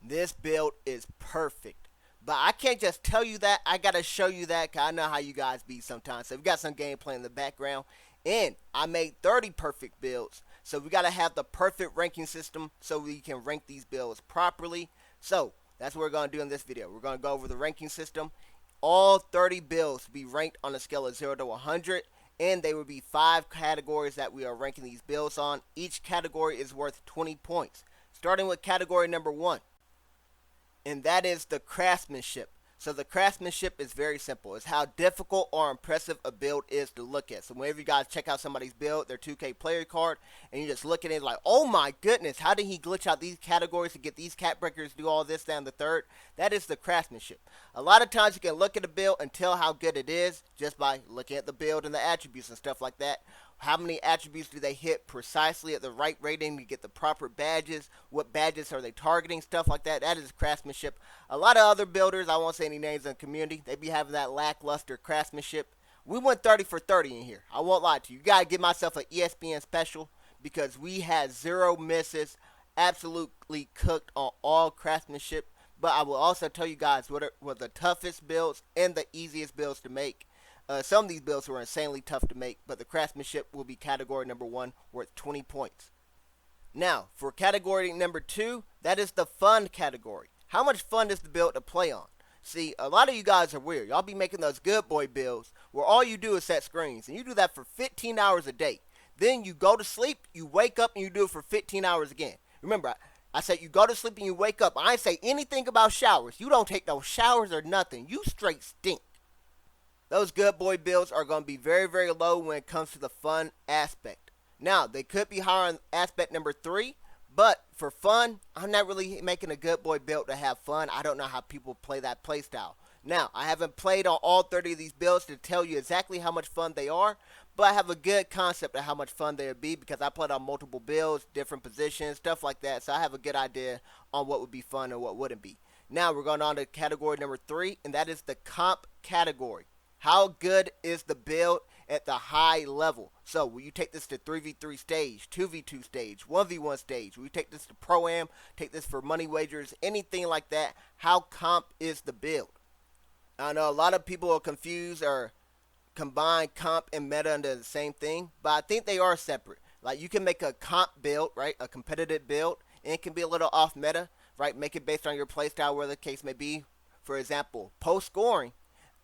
This build is perfect. But I can't just tell you that. I gotta show you that, cause I know how you guys be sometimes. So we got some gameplay in the background, and I made 30 perfect builds. So we gotta have the perfect ranking system so we can rank these builds properly. So that's what we're gonna do in this video. We're gonna go over the ranking system. All 30 builds will be ranked on a scale of 0 to 100, and there will be 5 categories that we are ranking these builds on. Each category is worth 20 points. Starting with category number 1, and that is the craftsmanship. So the craftsmanship is very simple. It's how difficult or impressive a build is to look at. So whenever you guys check out somebody's build, their 2K player card, and you just look at it like, oh my goodness, how did he glitch out these categories to get these cat breakers, do all this, down the third? That is the craftsmanship. A lot of times you can look at a build and tell how good it is just by looking at the build and the attributes and stuff like that. How many attributes do they hit precisely at the right rating to get the proper badges? What badges are they targeting? Stuff like that. That is craftsmanship. A lot of other builders, I won't say any names in the community, they be having that lackluster craftsmanship. We went 30 for 30 in here. I won't lie to you. You gotta give myself an ESPN special because we had 0 misses, absolutely cooked on all craftsmanship. But I will also tell you guys what were the toughest builds and the easiest builds to make. Some of these builds were insanely tough to make, but the craftsmanship will be category number 1, worth 20 points. Now, for category number 2, that is the fun category. How much fun is the build to play on? See, a lot of you guys are weird. Y'all be making those good boy builds where all you do is set screens, and you do that for 15 hours a day. Then you go to sleep, you wake up, and you do it for 15 hours again. Remember, I said you go to sleep and you wake up. I ain't say anything about showers. You don't take no showers or nothing. You straight stink. Those good boy builds are going to be very, very low when it comes to the fun aspect. Now, they could be higher on aspect number 3, but for fun, I'm not really making a good boy build to have fun. I don't know how people play that playstyle. Now, I haven't played on all 30 of these builds to tell you exactly how much fun they are, but I have a good concept of how much fun they would be because I played on multiple builds, different positions, stuff like that, so I have a good idea on what would be fun and what wouldn't be. Now, we're going on to category number 3, and that is the comp category. How good is the build at the high level? So will you take this to 3v3 stage, 2v2 stage, 1v1 stage? Will you take this to Pro-Am, take this for money wagers, anything like that? How comp is the build? I know a lot of people are confused or combine comp and meta into the same thing, but I think they are separate. Like you can make a comp build, right? A competitive build, and it can be a little off meta, right? Make it based on your playstyle, where the case may be. For example, post scoring.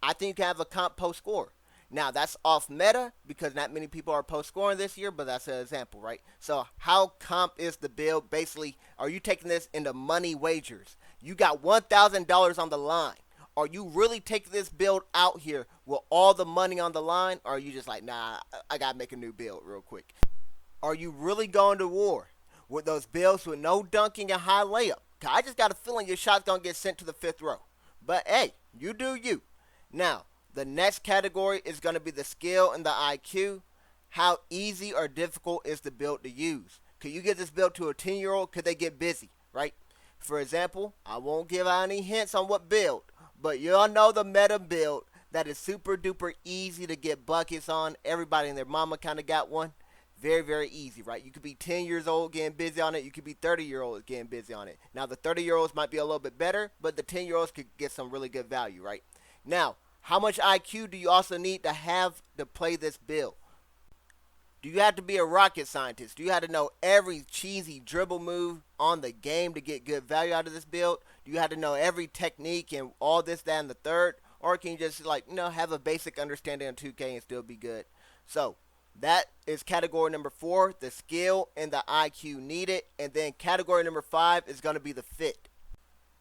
I think you can have a comp post score. Now that's off meta because not many people are post scoring this year, but that's an example, right? So how comp is the build? Basically, are you taking this into money wagers? You got $1,000 on the line. Are you really taking this build out here with all the money on the line? Or are you just like, nah, I gotta make a new build real quick? Are you really going to war with those builds with no dunking and high layup? Cause I just got a feeling your shot's gonna get sent to the 5th row. But hey, you do you. Now, the next category is going to be the skill and the IQ. How easy or difficult is the build to use? Could you give this build to a 10-year-old? Could they get busy, right? For example, I won't give out any hints on what build, but you all know the meta build that is super duper easy to get buckets on. Everybody and their mama kind of got one. Very, very easy, right? You could be 10 years old getting busy on it. You could be 30-year-olds getting busy on it. Now, the 30-year-olds might be a little bit better, but the 10-year-olds could get some really good value, right? Now, how much IQ do you also need to have to play this build? Do you have to be a rocket scientist? Do you have to know every cheesy dribble move on the game to get good value out of this build? Do you have to know every technique and all this, that, and the third? Or can you just have a basic understanding of 2K and still be good? So, that is category number 4, the skill and the IQ needed. And then category number 5 is going to be the fit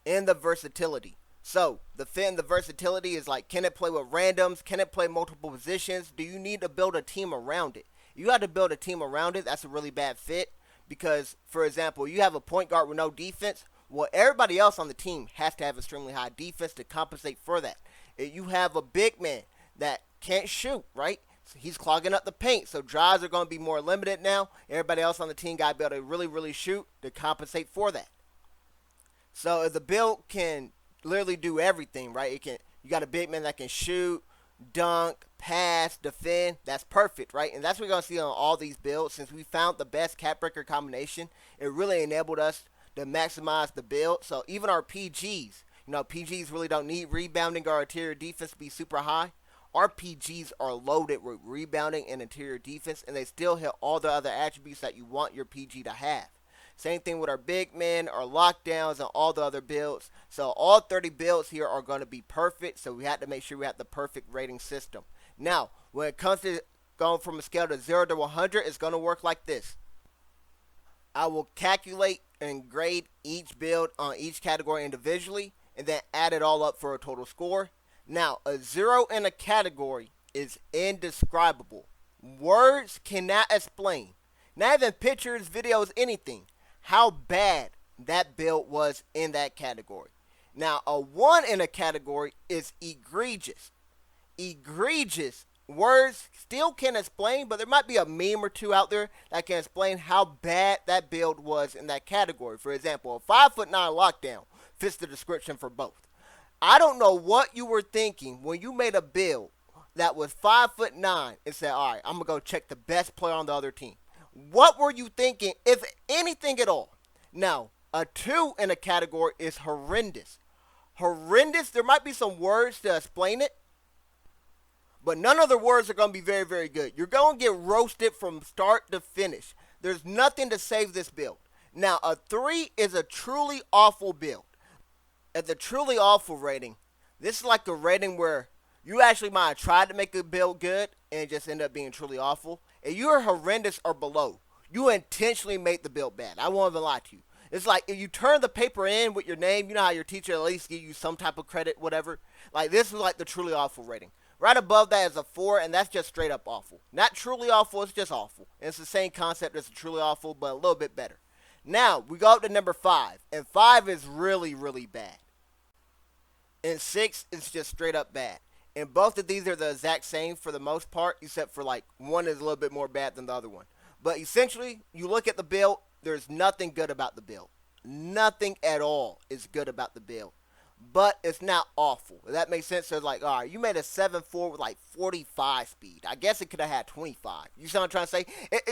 and the versatility. So, the fit and the versatility is like, can it play with randoms? Can it play multiple positions? Do you need to build a team around it? You have to build a team around it. That's a really bad fit because, for example, you have a point guard with no defense. Well, everybody else on the team has to have extremely high defense to compensate for that. If you have a big man that can't shoot, right? So he's clogging up the paint, so drives are going to be more limited now. Everybody else on the team got to be able to really, really shoot to compensate for that. So if the build can literally do everything, right? You got a big man that can shoot, dunk, pass, defend. That's perfect, right? And that's what we're going to see on all these builds. Since we found the best cat breaker combination, it really enabled us to maximize the build. So even our PGs, PGs really don't need rebounding or interior defense to be super high. Our PGs are loaded with rebounding and interior defense, and they still hit all the other attributes that you want your PG to have. Same thing with our big men, our lockdowns, and all the other builds. So all 30 builds here are going to be perfect, so we have to make sure we have the perfect rating system. Now, when it comes to going from a scale of 0 to 100, it's going to work like this. I will calculate and grade each build on each category individually, and then add it all up for a total score. Now, a 0 in a category is indescribable. Words cannot explain, not even pictures, videos, anything, how bad that build was in that category. Now, a 1 in a category is egregious. Egregious, words still can explain, but there might be a meme or two out there that can explain how bad that build was in that category. For example, a 5'9" lockdown fits the description for both. I don't know what you were thinking when you made a build that was 5'9" and said, all right, I'm going to go check the best player on the other team. What were you thinking, if anything at all? Now, a 2 in a category is horrendous. Horrendous, there might be some words to explain it, but none of the words are going to be very, very good. You're going to get roasted from start to finish. There's nothing to save this build. Now, a 3 is a truly awful build. At the truly awful rating, this is like a rating where you actually might have tried to make a build good and it just end up being truly awful. If you're horrendous or below, you intentionally made the build bad. I won't even lie to you. It's like if you turn the paper in with your name, you know how your teacher at least give you some type of credit, whatever. Like this is like the truly awful rating. Right above that is a 4, and that's just straight up awful. Not truly awful, it's just awful. And it's the same concept as a truly awful, but a little bit better. Now, we go up to number 5, and 5 is really, really bad. And 6 is just straight up bad. And both of these are the exact same for the most part, except for like one is a little bit more bad than the other one. But essentially, you look at the build, there's nothing good about the build. Nothing at all is good about the build. But it's not awful. If that makes sense. So it's like, all right, you made a 7.4 with like 45 speed. I guess it could have had 25. You see what I'm trying to say?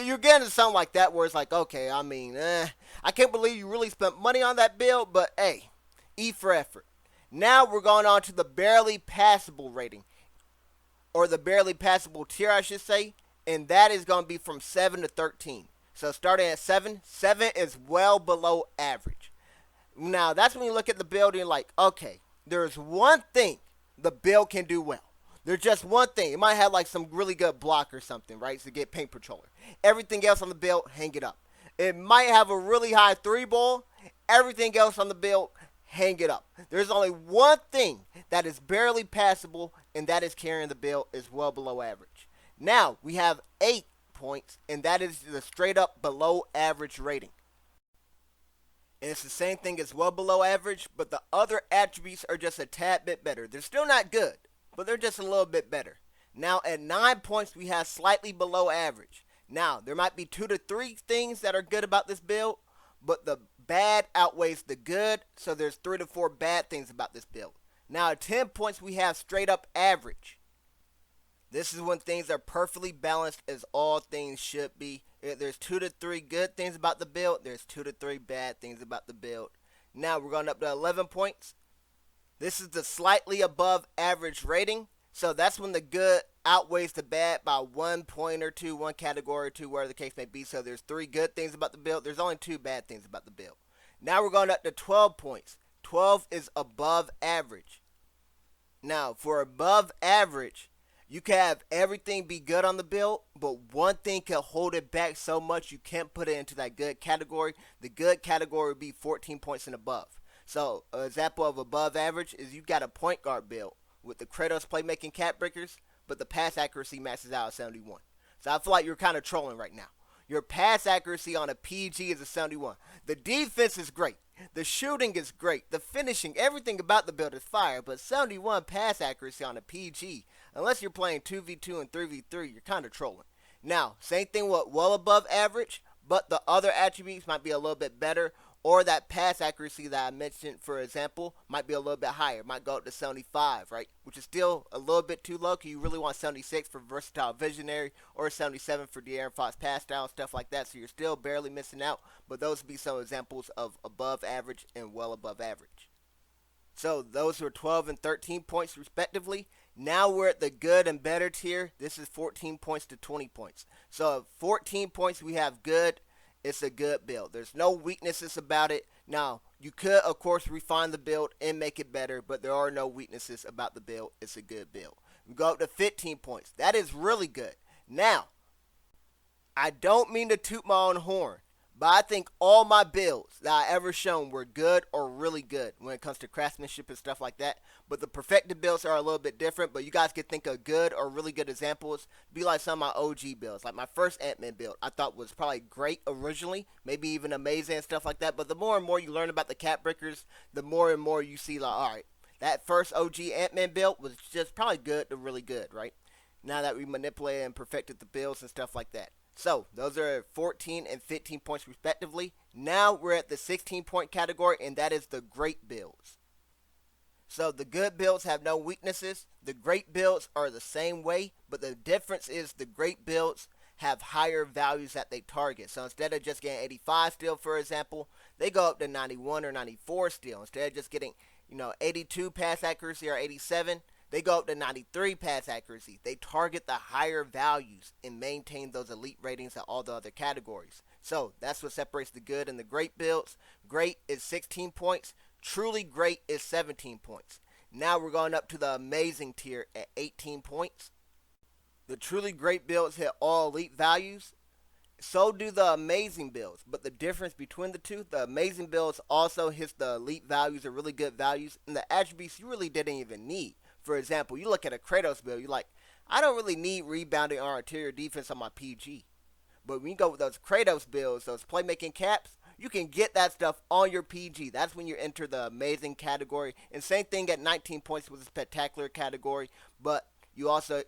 You're getting to something like that where it's like, okay, I mean, I can't believe you really spent money on that build, but hey, E for effort. Now we're going on to the barely passable rating, or the barely passable tier, I should say, and that is going to be from 7 to 13. So starting at 7, 7 is well below average. Now, that's when you look at the build and you're like, okay, there's one thing the build can do well. There's just one thing. It might have like some really good block or something, right, to get paint patroller. Everything else on the build, hang it up. It might have a really high 3 ball. Everything else on the build, hang it up. There's only one thing that is barely passable, and that is carrying the build is well below average. Now, we have 8 points, and that is the straight up below average rating. And it's the same thing as well below average, but the other attributes are just a tad bit better. They're still not good, but they're just a little bit better. Now at 9 points, we have slightly below average. Now, there might be 2 to 3 things that are good about this build, but the bad outweighs the good, so there's 3 to 4 bad things about this build. Now at 10 points, we have straight up average. This is when things are perfectly balanced as all things should be. There's 2 to 3 good things about the build. There's 2 to 3 bad things about the build. Now we're going up to 11 points. This is the slightly above average rating. So that's when the good outweighs the bad by 1 point or 2, 1 category or 2, whatever the case may be. So there's 3 good things about the build. There's only 2 bad things about the build. Now we're going up to 12 points. 12 is above average. Now for above average, you can have everything be good on the build, but one thing can hold it back so much you can't put it into that good category. The good category would be 14 points and above. So an example of above average is you got a point guard build with the Kratos playmaking cat breakers, but the pass accuracy maxes out at 71. So I feel like you're kind of trolling right now. Your pass accuracy on a PG is a 71. The defense is great. The shooting is great. The finishing, everything about the build is fire, but 71 pass accuracy on a PG, unless you're playing 2v2 and 3v3, you're kind of trolling. Now, same thing with well above average, but the other attributes might be a little bit better, Or that pass accuracy that I mentioned, for example, might be a little bit higher. Might go up to 75, right? Which is still a little bit too low, because you really want 76 for versatile visionary, or 77 for De'Aaron Fox pass down, stuff like that. So you're still barely missing out. But those would be some examples of above average and well above average. So those were 12 and 13 points respectively. Now we're at the good and better tier. This is 14 points to 20 points. So at 14 points we have good. It's a good build. There's no weaknesses about it. Now, you could, of course, refine the build and make it better, but there are no weaknesses about the build. It's a good build. We go up to 15 points. That is really good. Now, I don't mean to toot my own horn, but I think all my builds that I ever shown were good or really good when it comes to craftsmanship and stuff like that. But the perfected builds are a little bit different, but you guys could think of good or really good examples. Be like some of my OG builds. Like my first Ant-Man build I thought was probably great originally, maybe even amazing and stuff like that. But the more and more you learn about the cap breakers, the more and more you see like, alright, that first OG Ant-Man build was just probably good to really good, right? Now that we manipulated and perfected the builds and stuff like that. So, those are 14 and 15 points respectively. Now we're at the 16-point category, and that is the great builds. So, the good builds have no weaknesses. The great builds are the same way, but the difference is the great builds have higher values that they target. So, instead of just getting 85 still, for example, they go up to 91 or 94 still. Instead of just getting, 82 pass accuracy or 87, they go up to 93 pass accuracy. They target the higher values and maintain those elite ratings at all the other categories. So that's what separates the good and the great builds. Great is 16 points. Truly great is 17 points. Now we're going up to the amazing tier at 18 points. The truly great builds hit all elite values. So do the amazing builds. But the difference between the two, the amazing builds also hits the elite values or really good values. And the attributes you really didn't even need. For example, you look at a Kratos build, you're like, I don't really need rebounding or interior defense on my PG. But when you go with those Kratos builds, those playmaking caps, you can get that stuff on your PG. That's when you enter the amazing category. And same thing at 19 points with the spectacular category. But you also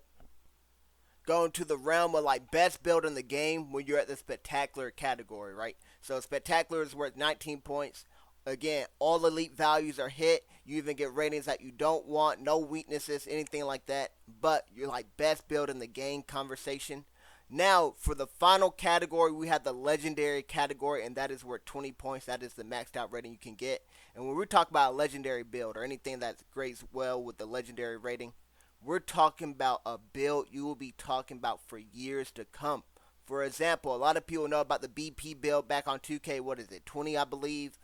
go into the realm of like best build in the game when you're at the spectacular category, right? So spectacular is worth 19 points. Again, all elite values are hit. You even get ratings that you don't want, no weaknesses, anything like that. But you're like best build in the game conversation. Now, for the final category, we have the legendary category, and that is worth 20 points. That is the maxed out rating you can get. And when we talk about a legendary build or anything that grades well with the legendary rating, we're talking about a build you will be talking about for years to come. For example, a lot of people know about the BP build back on 2K, 20, I believe.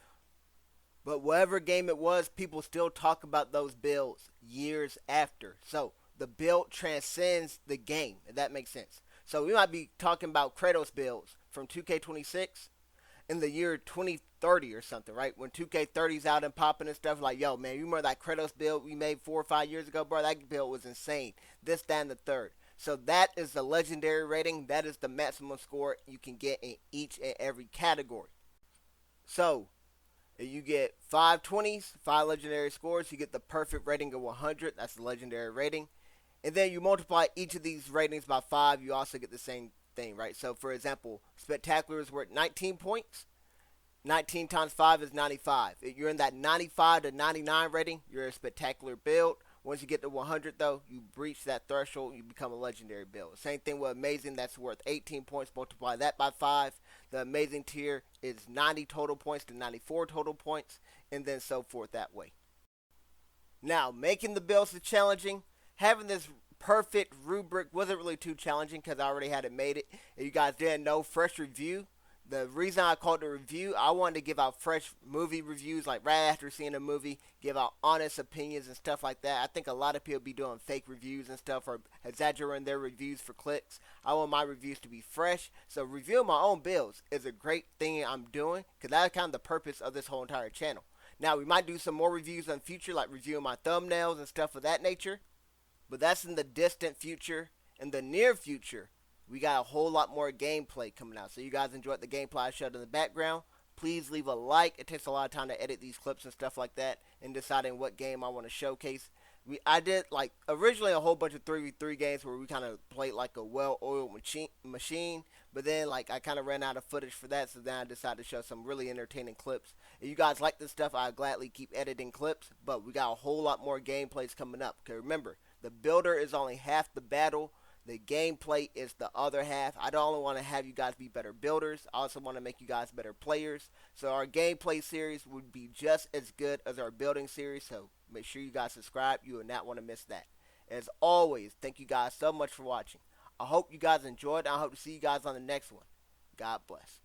But whatever game it was, people still talk about those builds years after. So the build transcends the game, if that makes sense. So we might be talking about Kratos builds from 2K26 in the year 2030 or something, right? When 2K30's out and popping and stuff, like, yo, man, you remember that Kratos build we made 4 or 5 years ago, bro? That build was insane. This, that, and the third. So that is the legendary rating. That is the maximum score you can get in each and every category. So you get 5 20s, 5 legendary scores. You get the perfect rating of 100. That's the legendary rating. And then you multiply each of these ratings by 5. You also get the same thing, right? So, for example, spectacular is worth 19 points. 19 times 5 is 95. If you're in that 95 to 99 rating, you're a spectacular build. Once you get to 100, though, you breach that threshold, you become a legendary build. Same thing with amazing, that's worth 18 points. Multiply that by 5. The amazing tier is 90 total points to 94 total points, and then so forth that way. Now, making the builds is challenging. Having this perfect rubric wasn't really too challenging because I already had it made it. If you guys didn't know, fresh review. The reason I called it a review, I wanted to give out fresh movie reviews, like right after seeing a movie, give out honest opinions and stuff like that. I think a lot of people be doing fake reviews and stuff or exaggerating their reviews for clicks. I want my reviews to be fresh. So reviewing my own builds is a great thing I'm doing because that's kind of the purpose of this whole entire channel. Now, we might do some more reviews in the future, like reviewing my thumbnails and stuff of that nature. But that's in the distant future. In the near future, we got a whole lot more gameplay coming out. So you guys enjoyed the gameplay I showed in the background. Please leave a like. It takes a lot of time to edit these clips and stuff like that and deciding what game I want to showcase. I did like originally a whole bunch of 3v3 games where we kind of played like a well-oiled machine, but then like I kind of ran out of footage for that, so then I decided to show some really entertaining clips. If you guys like this stuff, I'd gladly keep editing clips, but we got a whole lot more gameplays coming up. Okay, remember, the builder is only half the battle. The gameplay is the other half. I don't only want to have you guys be better builders, I also want to make you guys better players. So our gameplay series would be just as good as our building series. So make sure you guys subscribe. You will not want to miss that. As always, thank you guys so much for watching. I hope you guys enjoyed. I hope to see you guys on the next one. God bless.